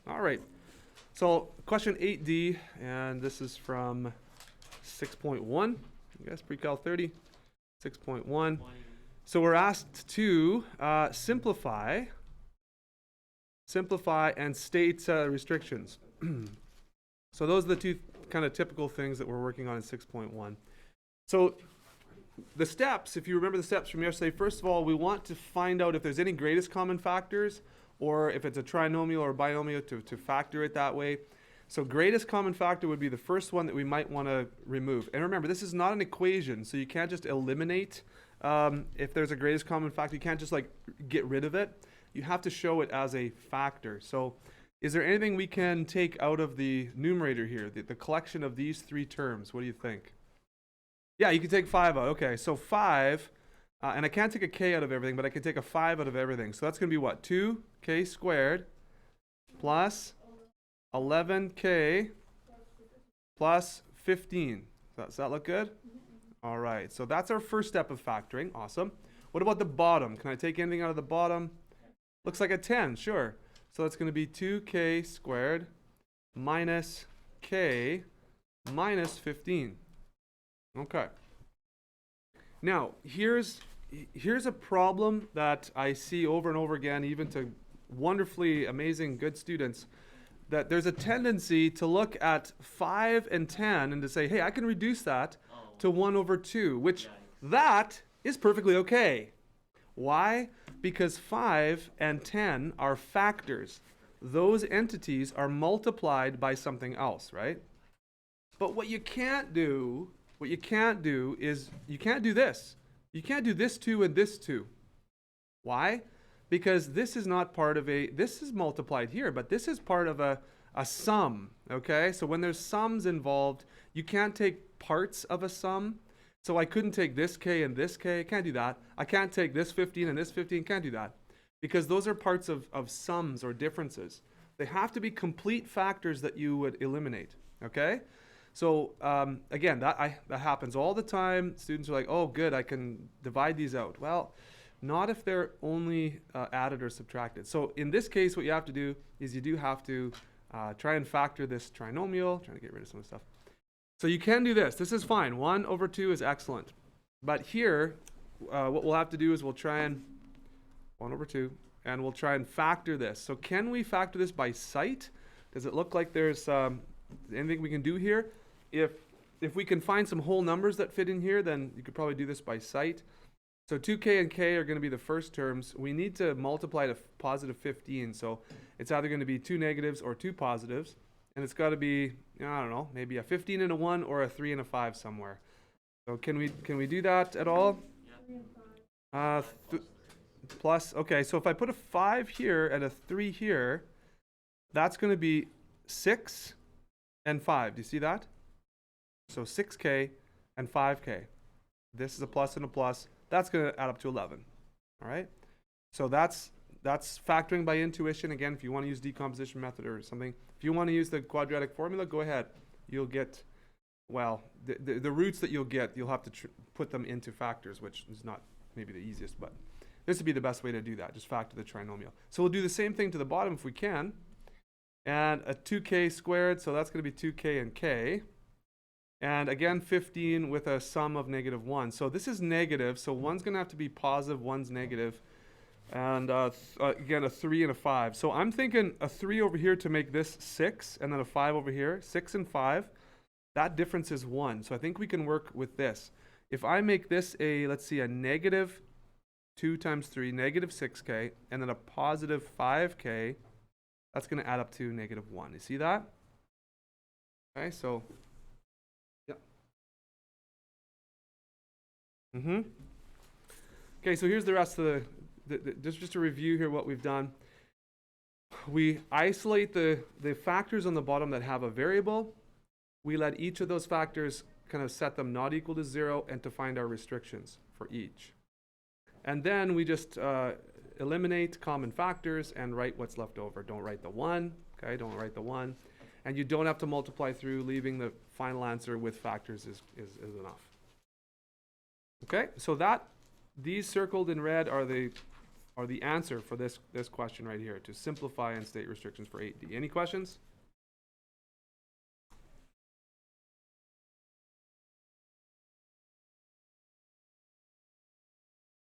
All right. So question 8D, and this is from 6.1, I guess, pre-cal 30, 6.1. So we're asked to simplify and state restrictions. So those are the two kind of typical things that we're working on in 6.1. So the steps, if you remember the steps from yesterday, first of all, we want to find out if there's any greatest common factors, or if it's a trinomial or binomial, to factor it that way. So greatest common factor would be the first one that we might want to remove. And remember, this is not an equation, so you can't just eliminate if there's a greatest common factor. You can't just like get rid of it. You have to show it as a factor. So is there anything we can take out of the numerator here, the collection of these three terms? What do you think? Yeah, you can take 5 out. Okay, so 5, and I can't take a k out of everything, but I can take a 5 out of everything. So that's going to be what? 2k squared plus 11k plus 15. Does that look good? All right, so that's our first step of factoring. Awesome. What about the bottom? Can I take anything out of the bottom? Looks like a 10, sure. So that's going to be 2k squared minus k minus 15. Okay. Now, here's a problem that I see over and over again, even to wonderfully amazing good students, that there's a tendency to look at 5 and 10 and to say, hey, I can reduce that to 1 over 2, which that is perfectly okay. Why? Because 5 and 10 are factors. Those entities are multiplied by something else, right? But what you can't do is you can't do this. You can't do this 2 and this 2. Why? Because this is not part of this is multiplied here, but this is part of a sum, okay? So when there's sums involved, you can't take parts of a sum. So I couldn't take this k and this k, I can't do that. I can't take this 15 and this 15, can't do that. Because those are parts of sums or differences. They have to be complete factors that you would eliminate, okay? So again, that happens all the time. Students are like, oh, good, I can divide these out. Well, not if they're only added or subtracted. So in this case, what you have to do is you do have to try and factor this trinomial, trying to get rid of some of the stuff. So you can do this. This is fine. 1 over 2 is excellent. But here, what we'll have to do is we'll try and 1 over 2, and we'll try and factor this. So can we factor this by sight? Does it look like there's anything we can do here? If we can find some whole numbers that fit in here, then you could probably do this by sight. So 2k and k are going to be the first terms. We need to multiply to positive 15. So it's either going to be 2 negatives or 2 positives. And it's got to be, I don't know, maybe a 15 and a 1 or a 3 and a 5 somewhere. So can we do that at all? Plus, okay, so if I put a 5 here and a 3 here, that's going to be 6 and 5. Do you see that? So 6k and 5k. This is a plus and a plus. That's going to add up to 11. All right? So that's factoring by intuition. Again, if you want to use decomposition method or something, if you want to use the quadratic formula, go ahead. You'll get, well, the roots that you'll get, you'll have to put them into factors, which is not maybe the easiest, but this would be the best way to do that. Just factor the trinomial. So we'll do the same thing to the bottom if we can. And a 2k squared, so that's going to be 2k and k. And again, 15 with a sum of negative 1. So this is negative, so 1's going to have to be positive, 1's negative. And again, a 3 and a 5. So I'm thinking a 3 over here to make this 6, and then a 5 over here. 6 and 5, that difference is 1. So I think we can work with this. If I make this let's see, a negative 2 times 3, negative 6k, and then a positive 5k, that's going to add up to negative 1. You see that? Okay, so, yeah. Okay, so here's the rest of just to review here what we've done. We isolate the factors on the bottom that have a variable. We let each of those factors kind of set them not equal to 0 and to find our restrictions for each. And then we just eliminate common factors and write what's left over. Don't write the 1, okay? Don't write the 1. And you don't have to multiply through. Leaving the final answer with factors is enough. Okay, so these circled in red are the or the answer for this question right here, to simplify and state restrictions for 8D. Any questions?